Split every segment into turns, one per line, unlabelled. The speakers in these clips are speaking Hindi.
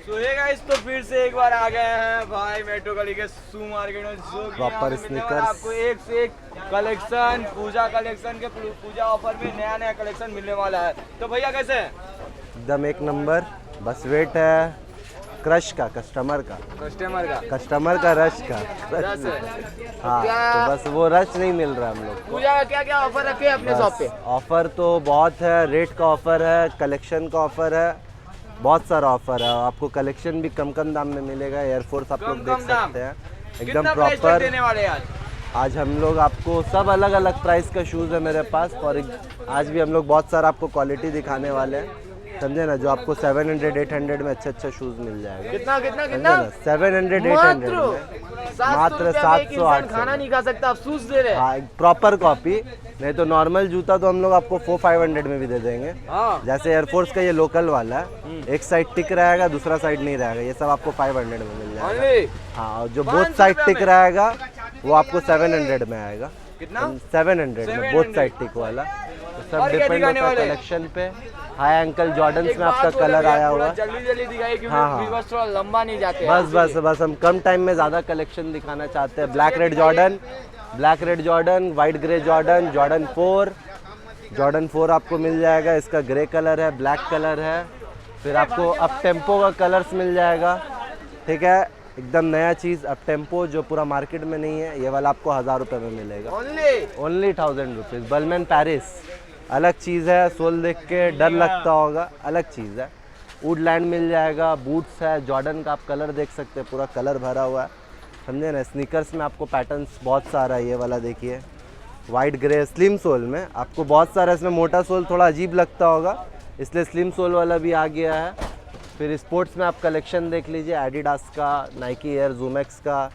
तो ये गाइस तो फिर से एक बार आ गए हैं भाई मेट्रो गली के शू मार्केट में, जो कि यहाँ पे मिलने वाला आपको एक से एक कलेक्शन, पूजा कलेक्शन के पूजा ऑफर में नया नया कलेक्शन मिलने वाला है। तो भैया कैसे हैं?
एकदम एक नंबर। बस वेट है क्रश का, कस्टमर का रश का
रश है।
हाँ तो बस वो रश नहीं मिल रहा हम लोग को।
पूजा का क्या क्या ऑफर रखे हैं अपने शॉप पे?
ऑफर तो बहुत है, रेट का ऑफर है, कलेक्शन का ऑफर है, बहुत सारा ऑफर है। आपको कलेक्शन भी कम दाम में मिलेगा। एयरफोर्स आप लोग देख सकते हैं एकदम प्रॉपर
देने वाले हैं
आज हम लोग आपको सब अलग अलग प्राइस का शूज़ है मेरे पास। और आज भी हम लोग बहुत सारा आपको क्वालिटी दिखाने वाले हैं, समझे ना, जो आपको 700-800 में अच्छा शूज़ मिल जाएगा।
कितना
700-800 मात्र 700-800
खाना नहीं खा सकता, अफसोस दे रहे हैं।
हाँ प्रॉपर कॉपी, नहीं तो नॉर्मल जूता तो हम लोग आपको 400-500 में भी दे देंगे।
हाँ।
जैसे एयरफोर्स का ये लोकल वाला है, एक साइड टिक रहेगा दूसरा साइड नहीं रहेगा, ये सब आपको 500 में मिल जाएगा। हाँ, और जो बोथ साइड टिक रहेगा वो आपको 700 में आएगा।
कितना?
700 में बोथ साइड टिक वाला। तो सब डिपेंड होता है कलेक्शन पे। हाई अंकल जॉर्डन्स में आपका कलर आया हुआ है।
जल्दी दिखाइए क्योंकि
हाँ, हाँ।
व्यूअर्स थोड़ा लंबा नहीं जाते।
बस हम कम टाइम में ज़्यादा कलेक्शन दिखाना चाहते हैं। Black red Jordan, white grey Jordan, Jordan 4 आपको मिल जाएगा। इसका ग्रे कलर है, ब्लैक कलर है। फिर आपको अप टेम्पो का कलर्स मिल जाएगा, ठीक है, एकदम नया चीज़ अप टेम्पो जो पूरा मार्केट में नहीं है। ये वाला आपको 1000 रुपये में मिलेगा, ओनली 1000 रुपीज़। बलमैन पेरिस अलग चीज़ है, सोल देख के डर लगता होगा, अलग चीज़ है। वुडलैंड मिल जाएगा, बूट्स है, जॉर्डन का आप कलर देख सकते हैं, पूरा कलर भरा हुआ है, समझे ना। स्नीकर्स में आपको पैटर्न्स बहुत सारा है। ये वाला देखिए वाइट ग्रे स्लिम सोल में आपको बहुत सारा, इसमें मोटा सोल थोड़ा अजीब लगता होगा इसलिए स्लिम सोल वाला भी आ गया है। फिर स्पोर्ट्स में आप कलेक्शन देख लीजिए, एडिडास का, नाइकी एयर ज़ूमेक्स का,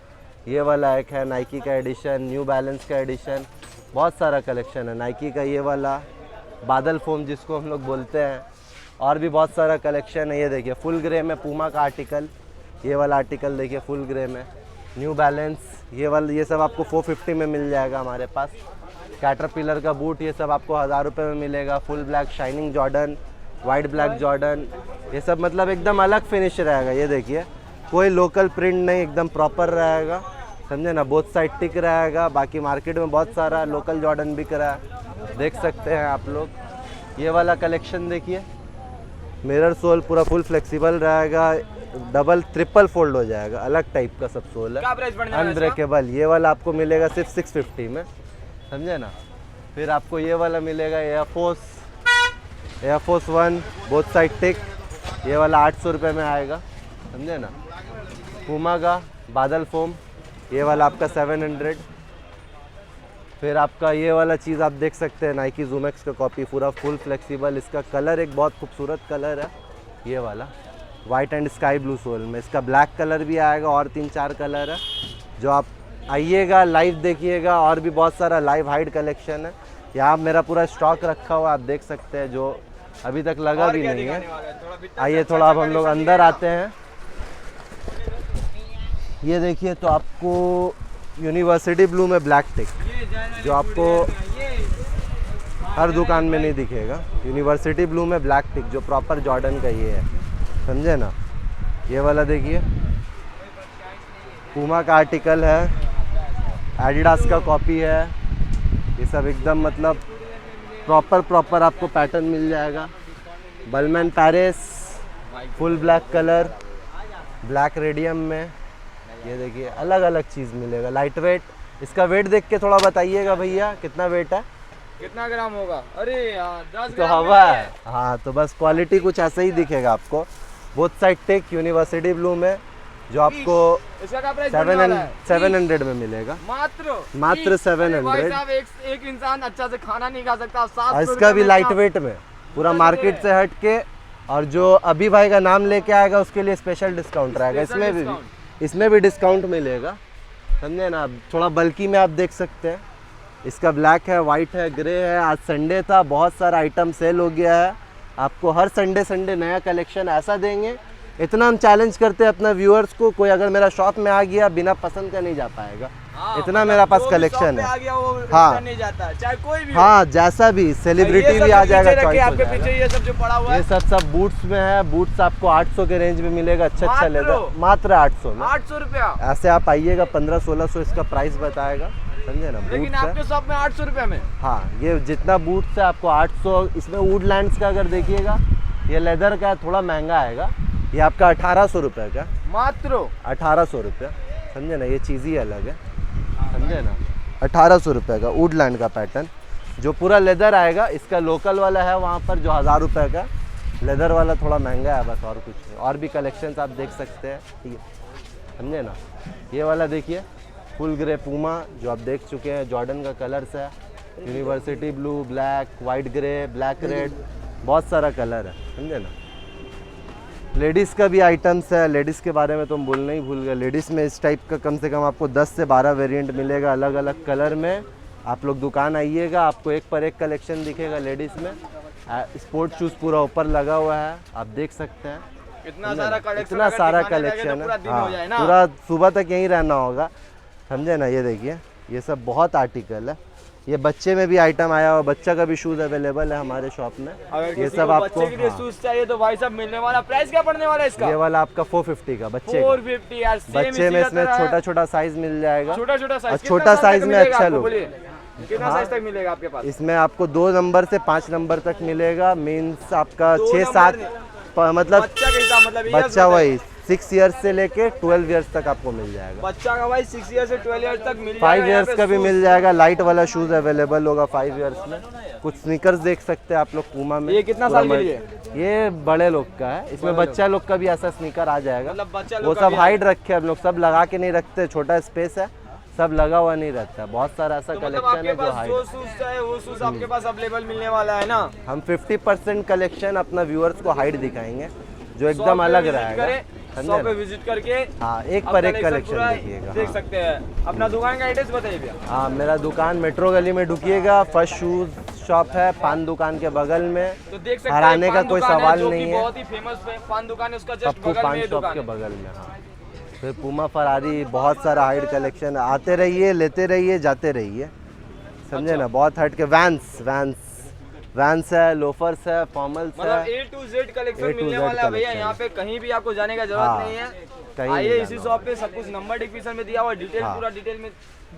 ये वाला एक है नाइकी का एडिशन, न्यू बैलेंस का एडिशन, बहुत सारा कलेक्शन है। नाइकी का ये वाला बादल फोम जिसको हम लोग बोलते हैं, और भी बहुत सारा कलेक्शन है। ये देखिए फुल ग्रे में पूमा का आर्टिकल, ये वाला आर्टिकल देखिए फुल ग्रे में, न्यू बैलेंस ये वाला, ये सब आपको 450 में मिल जाएगा हमारे पास। कैटरपिलर का बूट ये सब आपको 1000 रुपये में मिलेगा। Full black shining Jordan, white black Jordan, ये सब मतलब एकदम अलग फिनिश रहेगा। ये देखिए कोई लोकल प्रिंट नहीं, एकदम प्रॉपर रहेगा, समझे ना। बोथ साइड टिक रहेगा। बाकी मार्केट में बहुत सारा लोकल जॉर्डन बिक रहा है, देख सकते हैं आप लोग। ये वाला कलेक्शन देखिए, मिरर सोल पूरा फुल फ्लेक्सिबल रहेगा, डबल ट्रिपल फोल्ड हो जाएगा, अलग टाइप का सब सोल है, अनब्रेकेबल। ये वाला आपको मिलेगा सिर्फ 650 में, समझे ना। फिर आपको ये वाला मिलेगा एयरफोर्स 1 बोथ साइड टिक, ये वाला 800 रुपये में आएगा, समझे ना। पूमा का बादल फोम, ये वाला आपका 700। फिर आपका ये वाला चीज़ आप देख सकते हैं, नाइकी ज़ूमेक्स का कॉपी, पूरा फुल फ्लेक्सिबल। इसका कलर एक बहुत खूबसूरत कलर है, ये वाला वाइट एंड स्काई ब्लू सोल में। इसका ब्लैक कलर भी आएगा और 3-4 कलर है, जो आप आइएगा लाइव देखिएगा। और भी बहुत सारा लाइव हाइड कलेक्शन है यहाँ, मेरा पूरा स्टॉक रखा हुआ आप देख सकते हैं, जो अभी तक लगा भी नहीं है। आइए थोड़ा अब हम लोग अंदर आते हैं। ये देखिए तो आपको यूनिवर्सिटी ब्लू में ब्लैक टिक, जो आपको हर दुकान में नहीं दिखेगा। यूनिवर्सिटी ब्लू में ब्लैक टिक जो प्रॉपर जॉर्डन का ये है, समझे ना। ये वाला देखिए पूमा का आर्टिकल है, एडिडास का कॉपी है। ये सब एकदम मतलब प्रॉपर आपको पैटर्न मिल जाएगा। Balmain Paris full black colour, black radium में, ये देखिए अलग अलग चीज़ मिलेगा। लाइट वेट, इसका वेट देख के थोड़ा बताइएगा भैया कितना वेट है,
कितना ग्राम होगा? अरे यार 10
तो हवा है। हाँ तो बस क्वालिटी कुछ ऐसा ही दिखेगा आपको। Both side take university blue में, जो आपको 700 में मिलेगा, मात्र 700।
एक इंसान अच्छा से खाना नहीं खा सकता।
इसका भी लाइट वेट में पूरा मार्केट से हट के, और जो अभी भाई का नाम लेके आएगा उसके लिए स्पेशल डिस्काउंट रहेगा। इसमें भी डिस्काउंट मिलेगा, समझे ना। थोड़ा बल्कि में आप देख सकते हैं। इसका ब्लैक है, वाइट है, ग्रे है। आज संडे था, बहुत सारा आइटम सेल हो गया है। आपको हर संडे नया कलेक्शन ऐसा देंगे, इतना हम चैलेंज करते हैं अपना व्यूअर्स को। कोई अगर मेरा शॉप में आ गया बिना पसंद का नहीं जा पाएगा।
हाँ,
इतना मेरा पास
जो भी
कलेक्शन
शॉप पे
है।
आ गया वो
हाँ।
रिटर्न नहीं जाता, चाहे कोई भी हो।
हाँ, जैसा भी सेलिब्रिटी
ये सब
भी आ
जो
जाएगा,
पीछे रखे,
चॉइस हो
आपके
जाएगा।
पीछे ये सब जो पड़ा हुआ
ये
है
सब बूट्स में है। बूट्स आपको 800 के रेंज में मिलेगा। अच्छा
मात्र?
लेदर, मात्र 800 में।
800 रुपया,
ऐसे आप आइएगा, 1500-1600 इसका प्राइस बताएगा, समझे ना।
लेकिन
बूट्स है।
आपके शॉप में 800 रुपया में।
हाँ, ये जितना बूट्स है आपको 800। इसमें वुडलैंड्स का अगर देखिएगा, ये लेदर का है, थोड़ा महंगा आएगा। ये आपका 1800 रुपये का,
मात्र
1800 रुपये, समझे ना। ये चीज़ ही अलग है, समझे ना। 1800 रुपये का वुडलैंड का पैटर्न, जो पूरा लेदर आएगा। इसका लोकल वाला है वहाँ पर जो 1000 रुपये का, लेदर वाला थोड़ा महंगा है बस, और कुछ नहीं। और भी कलेक्शंस आप देख सकते हैं, ठीक है, समझे ना। ये वाला देखिए, फुल ग्रे पूमा, जो आप देख चुके हैं। जॉर्डन का कलर्स है, university blue, black, white grey, black red, बहुत सारा कलर है, समझे ना। लेडीज़ का भी आइटम्स है। लेडीज़ के बारे में तो हम बोलना ही भूल गए। लेडीज़ में इस टाइप का कम से कम आपको 10 से 12 वेरिएंट मिलेगा, अलग अलग कलर में। आप लोग दुकान आइएगा, आपको एक पर एक कलेक्शन दिखेगा लेडीज़ में। स्पोर्ट शूज़ पूरा ऊपर लगा हुआ है, आप देख सकते हैं।
इतना सारा कलेक्शन,
इतना सारा कलेक्शन है। हाँ, पूरा सुबह तक यहीं रहना होगा, समझे ना। ये देखिए, ये सब बहुत आर्टिकल है। ये बच्चे में भी आइटम आया हुआ, बच्चा का भी शूज़ अवेलेबल है हमारे शॉप में।
अगर
ये
किसी
सब
को
आपको,
बच्चे के लिए शूज चाहिए तो भाई साहब मिलने वाला। प्राइस क्या पड़ने वाला है इसका?
ये वाला आपका 450 का बच्चे का।
450 यार।
बच्चे में इसमें छोटा छोटा साइज मिल जाएगा।
छोटा छोटा
और
साइज,
छोटा साइज में अच्छा लुक।
कितना साइज तक मिलेगा आपके पास?
इसमें आपको 2 नंबर से 5 नंबर तक मिलेगा। मीन्स आपका
2
6-7 मतलब
बच्चा के हिसाब, मतलब
बच्चा वही 6 ईयर्स से लेके 12 ईयर्स तक आपको मिल जाएगा।
बच्चा का भाई 6 ईयर से 12 ईयर तक मिल
5 ईयर्स का भी मिल जाएगा। लाइट वाला शूज अवेलेबल होगा 5 ईयर्स में। कुछ स्नीकर्स देख सकते हैं आप लोग पूमा में।
ये कितना साल के लिए?
ये बड़े लोग का है। इसमें बच्चा लोग का भी ऐसा स्नीकर आ जाएगा।
मतलब बच्चा
वो
लोग का
सब
भी
हाइड रखे हम लोग, सब लगा के नहीं रखते, छोटा स्पेस है, सब लगा हुआ नहीं रहता। बहुत सारा ऐसा
तो मतलब
कलेक्शन
आपके
है जो
पास
हाइड।
जो शूज चाहे वो शूज आपके पास अवेलेबल मिलने वाला है ना।
हम 50% कलेक्शन अपना व्यूअर्स को हाइड दिखाएंगे, जो एकदम
शॉप पे
अलग
विजिट
रहेगा,
करें,
समझे
शॉप पे
ना?
विजिट करके
हाँ, एक
आप
पर एक
पूरा
कलेक्शन देखिएगा।
देख
हाँ।
सकते हैं। अपना दुकान का एड्रेस बताइए भैया।
हाँ, मेरा दुकान मेट्रो गली में ढुकिएगा, फर्स्ट शूज शॉप है, पान दुकान के बगल में।
तो देख सकते हैं,
हराने का
पान
कोई
दुकान है,
सवाल
जो कि
नहीं है।
बहुत ही फेमस पान दुकान है, उसका जस्ट
पप्पू
बगल में
पान
ये
शॉप
दुकान
के
है।
बगल में। हाँ, फिर पूमा, फरारी, बहुत सारा हाइड कलेक्शन। आते रहिए, लेते रहिए, जाते रहिए, समझे ना। बहुत हट के वैंस है, लोफर्स है, फॉर्मल्स
मतलब
है।
A to Z collection
A to
मिलने
Z
वाला है भैया।
collection।
यहाँ पे कहीं भी आपको जाने का जरूरत
हाँ,
नहीं है।
कहीं
आइए
नहीं
इसी
जाना
शॉप पे, सब कुछ नंबर डिस्क्रिप्शन में दिया हुआ है। डिटेल
हाँ।
पूरा डिटेल में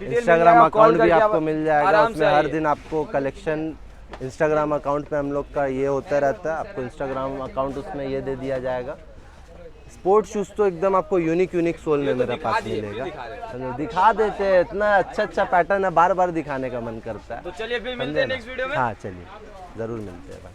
इंस्टाग्राम अकाउंट भी आपको मिल जाएगा।
आराम
उसमें
से
हर
आइए।
दिन आपको कलेक्शन इंस्टाग्राम अकाउंट पे हम लोग का ये होता रहता है। आपको इंस्टाग्राम अकाउंट उसमें ये दे दिया जाएगा। स्पोर्ट शूज़ तो एकदम आपको यूनिक सोल में मेरे पास मिलेगा। दिखा देते हैं, इतना अच्छा पैटर्न है, बार बार दिखाने का मन करता है।
तो चलिए फिर मिलते हैं नेक्स्ट वीडियो में।
हाँ, चलिए, ज़रूर मिलते हैं भाई।